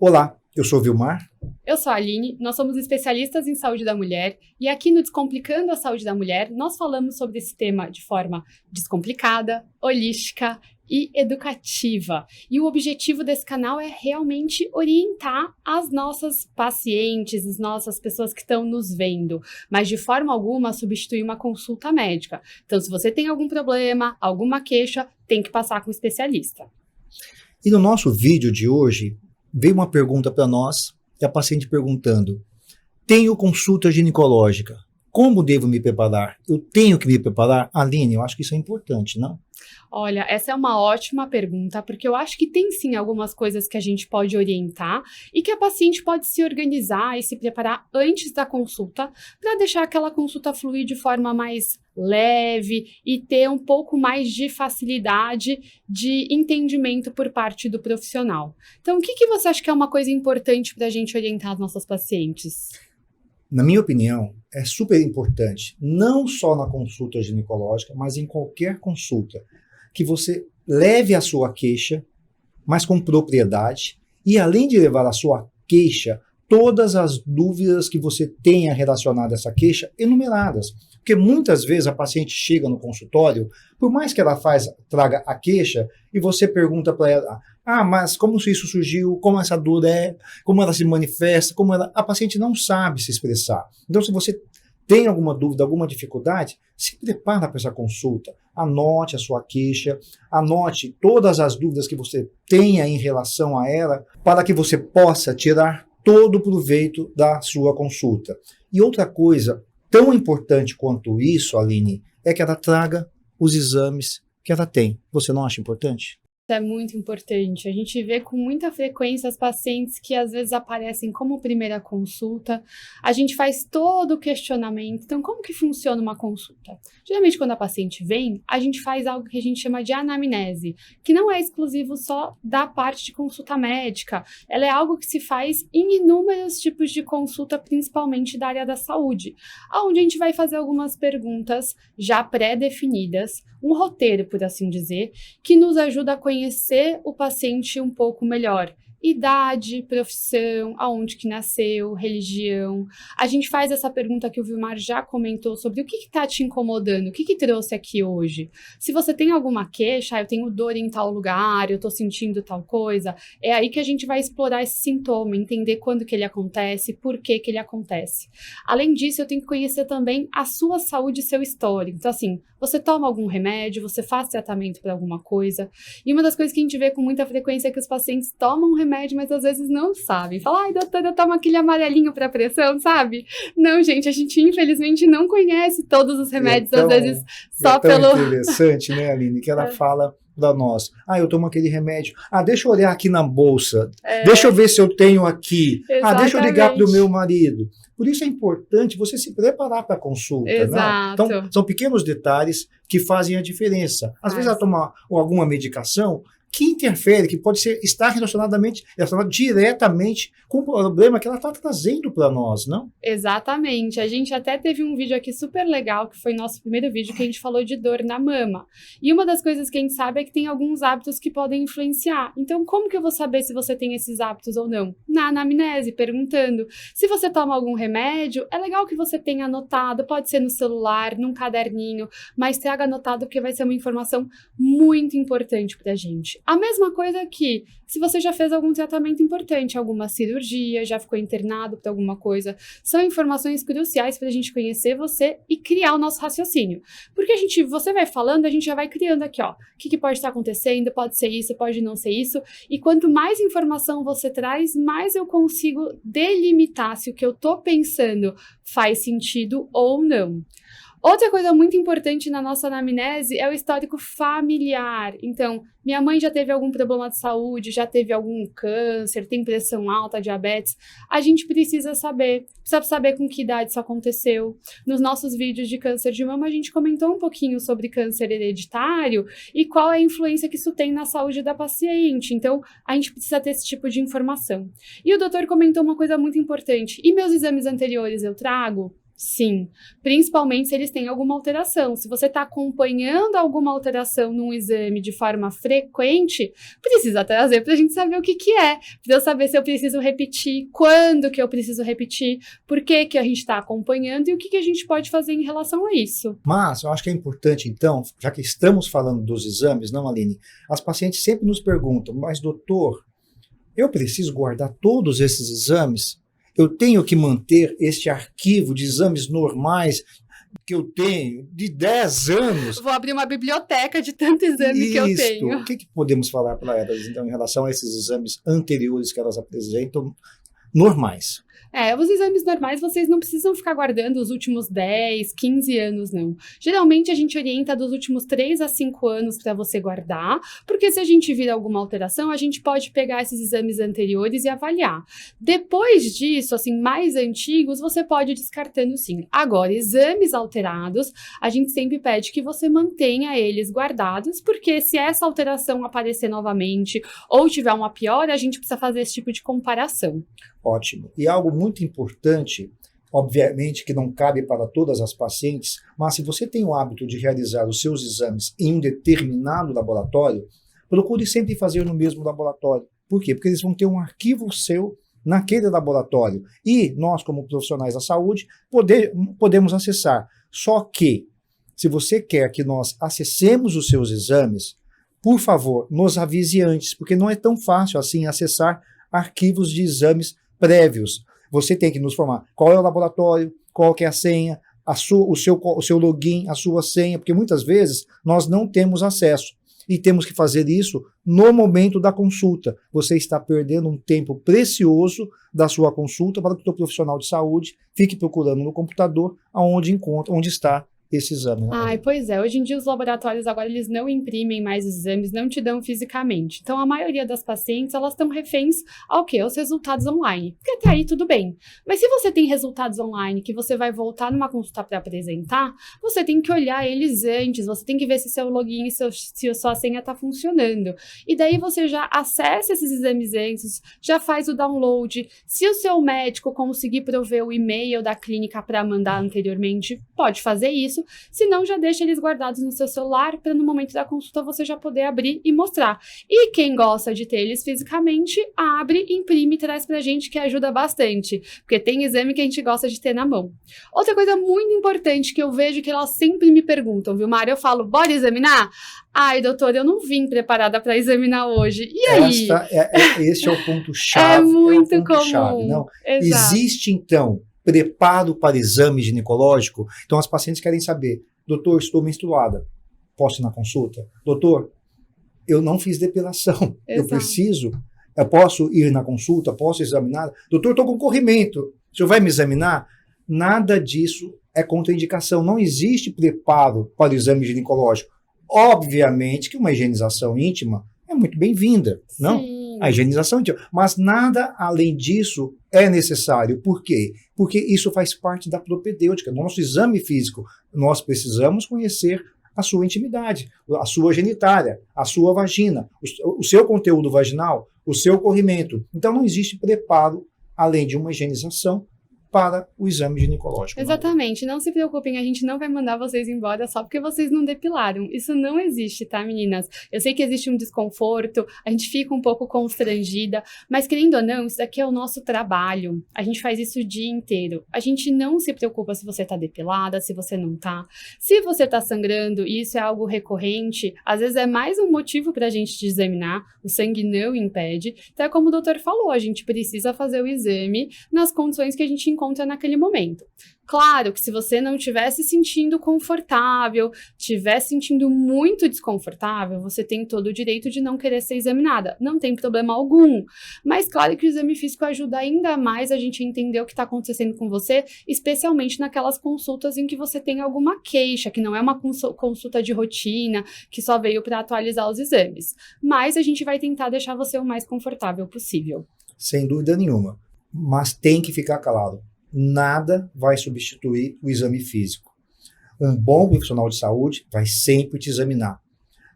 Olá, eu sou o Vilmar. Eu sou a Aline, nós somos especialistas em saúde da mulher e aqui no Descomplicando a Saúde da Mulher nós falamos sobre esse tema de forma descomplicada, holística e educativa. E o objetivo desse canal é realmente orientar as nossas pacientes, as nossas pessoas que estão nos vendo, mas de forma alguma substituir uma consulta médica. Então, se você tem algum problema, alguma queixa, tem que passar com um especialista. E no nosso vídeo de hoje, veio uma pergunta para nós, a paciente perguntando: tenho consulta ginecológica, como devo me preparar? Eu tenho que me preparar? Aline, eu acho que isso é importante, não? Olha, essa é uma ótima pergunta, porque eu acho que tem sim algumas coisas que a gente pode orientar e que a paciente pode se organizar e se preparar antes da consulta para deixar aquela consulta fluir de forma mais leve e ter um pouco mais de facilidade de entendimento por parte do profissional. Então, o que você acha que é uma coisa importante para a gente orientar as nossas pacientes? Na minha opinião, é super importante, não só na consulta ginecológica, mas em qualquer consulta, que você leve a sua queixa, mas com propriedade, e além de levar a sua queixa, todas as dúvidas que você tenha relacionadas a essa queixa enumeradas. Porque muitas vezes a paciente chega no consultório, por mais que ela traga a queixa, e você pergunta para ela: mas como isso surgiu, como essa dor é, como ela se manifesta, a paciente não sabe se expressar. Então, se você tem alguma dúvida, alguma dificuldade, se prepara para essa consulta, anote a sua queixa, anote todas as dúvidas que você tenha em relação a ela, para que você possa tirar todo o proveito da sua consulta. E outra coisa tão importante quanto isso, Aline, é que ela traga os exames que ela tem. Você não acha importante? É muito importante. A gente vê com muita frequência as pacientes que às vezes aparecem como primeira consulta. A gente faz todo o questionamento. Então, como que funciona uma consulta? Geralmente, quando a paciente vem, a gente faz algo que a gente chama de anamnese, que não é exclusivo só da parte de consulta médica. Ela é algo que se faz em inúmeros tipos de consulta, principalmente da área da saúde, onde a gente vai fazer algumas perguntas já pré-definidas, um roteiro, por assim dizer, que nos ajuda a conhecer o paciente um pouco melhor. Idade, profissão, aonde que nasceu, religião. A gente faz essa pergunta que o Vilmar já comentou sobre o que está te incomodando, o que trouxe aqui hoje. Se você tem alguma queixa, eu tenho dor em tal lugar, eu estou sentindo tal coisa, é aí que a gente vai explorar esse sintoma, entender quando que ele acontece, por que que ele acontece. Além disso, eu tenho que conhecer também a sua saúde e seu histórico. Então, assim, você toma algum remédio, você faz tratamento para alguma coisa. E uma das coisas que a gente vê com muita frequência é que os pacientes tomam remédio, mas às vezes não sabem. Fala: ai, doutora, eu tomo aquele amarelinho para pressão, sabe? Não, gente, a gente infelizmente não conhece todos os remédios, às vezes só pelo... É tão interessante, né, Aline, que ela fala para nós: eu tomo aquele remédio, deixa eu olhar aqui na bolsa, deixa eu ver se eu tenho aqui, deixa eu ligar para o meu marido. Por isso é importante você se preparar para a consulta. Exato. Né? Então, são pequenos detalhes que fazem a diferença. Às vezes ela toma alguma medicação que interfere, que pode estar relacionado diretamente com o problema que ela está trazendo para nós, não? Exatamente. A gente até teve um vídeo aqui super legal, que foi nosso primeiro vídeo, que a gente falou de dor na mama. E uma das coisas que a gente sabe é que tem alguns hábitos que podem influenciar. Então, como que eu vou saber se você tem esses hábitos ou não? Na anamnese, perguntando. Se você toma algum remédio, é legal que você tenha anotado, pode ser no celular, num caderninho, mas traga anotado, porque vai ser uma informação muito importante pra gente. A mesma coisa que, se você já fez algum tratamento importante, alguma cirurgia, já ficou internado por alguma coisa, são informações cruciais para a gente conhecer você e criar o nosso raciocínio. Porque você vai falando, a gente já vai criando aqui, ó, o que pode estar acontecendo, pode ser isso, pode não ser isso, e quanto mais informação você traz, mais eu consigo delimitar se o que eu tô pensando faz sentido ou não. Outra coisa muito importante na nossa anamnese é o histórico familiar. Então, minha mãe já teve algum problema de saúde, já teve algum câncer, tem pressão alta, diabetes. A gente precisa saber com que idade isso aconteceu. Nos nossos vídeos de câncer de mama, a gente comentou um pouquinho sobre câncer hereditário e qual é a influência que isso tem na saúde da paciente. Então, a gente precisa ter esse tipo de informação. E o doutor comentou uma coisa muito importante. E meus exames anteriores eu trago? Sim, principalmente se eles têm alguma alteração. Se você está acompanhando alguma alteração num exame de forma frequente, precisa trazer para a gente saber o que é, para eu saber se eu preciso repetir, quando que eu preciso repetir, por que que a gente está acompanhando e o que a gente pode fazer em relação a isso. Mas eu acho que é importante, então, já que estamos falando dos exames, não, Aline, as pacientes sempre nos perguntam, mas doutor, eu preciso guardar todos esses exames? Eu tenho que manter este arquivo de exames normais que eu tenho de 10 anos? Vou abrir uma biblioteca de tanto exame que eu tenho. O que podemos falar para elas, então, em relação a esses exames anteriores que elas apresentam, normais? Os exames normais vocês não precisam ficar guardando os últimos 10, 15 anos, não. Geralmente a gente orienta dos últimos 3 a 5 anos para você guardar, porque se a gente vir alguma alteração, a gente pode pegar esses exames anteriores e avaliar. Depois disso, assim, mais antigos, você pode ir descartando sim. Agora, exames alterados, a gente sempre pede que você mantenha eles guardados, porque se essa alteração aparecer novamente ou tiver uma piora, a gente precisa fazer esse tipo de comparação. Ótimo. E algo muito importante, obviamente que não cabe para todas as pacientes, mas se você tem o hábito de realizar os seus exames em um determinado laboratório, procure sempre fazer no mesmo laboratório. Por quê? Porque eles vão ter um arquivo seu naquele laboratório. E nós, como profissionais da saúde, podemos acessar. Só que, se você quer que nós acessemos os seus exames, por favor, nos avise antes, porque não é tão fácil assim acessar arquivos de exames prévios. Você tem que nos informar qual é o laboratório, qual que é a senha, o seu login, a sua senha, porque muitas vezes nós não temos acesso e temos que fazer isso no momento da consulta. Você está perdendo um tempo precioso da sua consulta para que o seu profissional de saúde fique procurando no computador onde está esse exame. Pois é, hoje em dia os laboratórios agora eles não imprimem mais os exames, não te dão fisicamente. Então a maioria das pacientes, elas estão reféns ao quê? Aos resultados online. Porque até aí tudo bem. Mas se você tem resultados online que você vai voltar numa consulta para apresentar, você tem que olhar eles antes, você tem que ver se seu login e se sua senha está funcionando. E daí você já acessa esses exames antes, já faz o download. Se o seu médico conseguir prover o e-mail da clínica para mandar anteriormente, pode fazer isso. Se não, já deixa eles guardados no seu celular para no momento da consulta você já poder abrir e mostrar. E quem gosta de ter eles fisicamente, abre, imprime e traz pra gente, que ajuda bastante, porque tem exame que a gente gosta de ter na mão. Outra coisa muito importante que eu vejo que elas sempre me perguntam, viu, Mari? Eu falo, bora examinar? Ai, doutor, eu não vim preparada para examinar hoje. E aí? Esse é o ponto-chave. É muito comum. Não? Existe, então, preparo para exame ginecológico? Então as pacientes querem saber, doutor, estou menstruada, posso ir na consulta? Doutor, eu não fiz depilação, eu posso ir na consulta, posso examinar? Doutor, estou com corrimento, o senhor vai me examinar? Nada disso é contraindicação, não existe preparo para o exame ginecológico. Obviamente que uma higienização íntima é muito bem-vinda, não? A higienização íntima, mas nada além disso é necessário. Por quê? Porque isso faz parte da propedêutica, do nosso exame físico. Nós precisamos conhecer a sua intimidade, a sua genitália, a sua vagina, o seu conteúdo vaginal, o seu corrimento. Então não existe preparo além de uma higienização para o exame ginecológico. Exatamente, não se preocupem, a gente não vai mandar vocês embora só porque vocês não depilaram. Isso não existe, tá, meninas? Eu sei que existe um desconforto, a gente fica um pouco constrangida, mas querendo ou não, isso daqui é o nosso trabalho. A gente faz isso o dia inteiro. A gente não se preocupa se você tá depilada, se você não tá. Se você tá sangrando e isso é algo recorrente, às vezes é mais um motivo pra gente te examinar, o sangue não impede. Então é como o doutor falou, a gente precisa fazer o exame nas condições que a gente encontra naquele momento. Claro que se você não estiver se sentindo confortável, estiver se sentindo muito desconfortável, você tem todo o direito de não querer ser examinada. Não tem problema algum. Mas claro que o exame físico ajuda ainda mais a gente a entender o que está acontecendo com você, especialmente naquelas consultas em que você tem alguma queixa, que não é uma consulta de rotina, que só veio para atualizar os exames. Mas a gente vai tentar deixar você o mais confortável possível. Sem dúvida nenhuma. Mas tem que ficar claro. Nada vai substituir o exame físico. Um bom profissional de saúde vai sempre te examinar.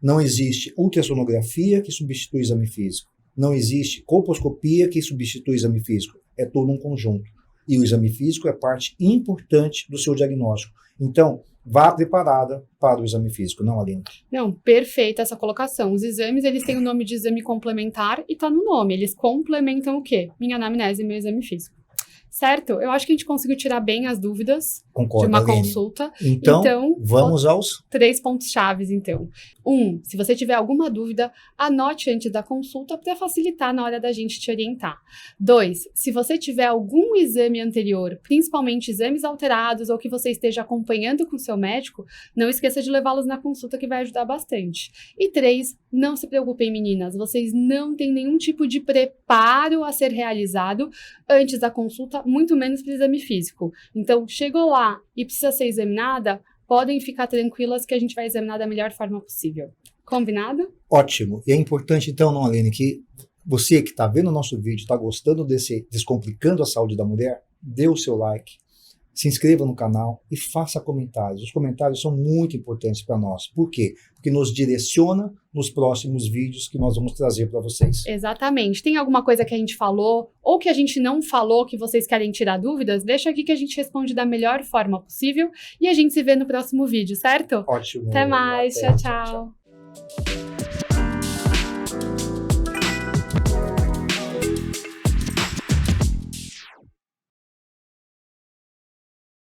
Não existe ultrassonografia que substitui o exame físico. Não existe colposcopia que substitui o exame físico. É todo um conjunto. E o exame físico é parte importante do seu diagnóstico. Então, vá preparada para o exame físico, não, Aline? Não, perfeita essa colocação. Os exames, eles têm o nome de exame complementar e tá no nome. Eles complementam o quê? Minha anamnese e meu exame físico. Certo? Eu acho que a gente conseguiu tirar bem as dúvidas Concordo, de uma Aline. consulta. Então, vamos aos 3 pontos chaves, então. 1, se você tiver alguma dúvida, anote antes da consulta para facilitar na hora da gente te orientar. 2, se você tiver algum exame anterior, principalmente exames alterados ou que você esteja acompanhando com o seu médico, não esqueça de levá-los na consulta que vai ajudar bastante. E 3, não se preocupem, meninas, vocês não têm nenhum tipo de preparo a ser realizado antes da consulta, muito menos para o exame físico. Então, chegou lá e precisa ser examinada, podem ficar tranquilas que a gente vai examinar da melhor forma possível. Combinado? Ótimo. E é importante, então, não, Aline, que você que está vendo o nosso vídeo, está gostando desse Descomplicando a Saúde da Mulher, dê o seu like, se inscreva no canal e faça comentários. Os comentários são muito importantes para nós. Por quê? Porque nos direciona nos próximos vídeos que nós vamos trazer para vocês. Exatamente. Tem alguma coisa que a gente falou ou que a gente não falou que vocês querem tirar dúvidas? Deixa aqui que a gente responde da melhor forma possível e a gente se vê no próximo vídeo, certo? Ótimo. Até mais. Até. Tchau, tchau.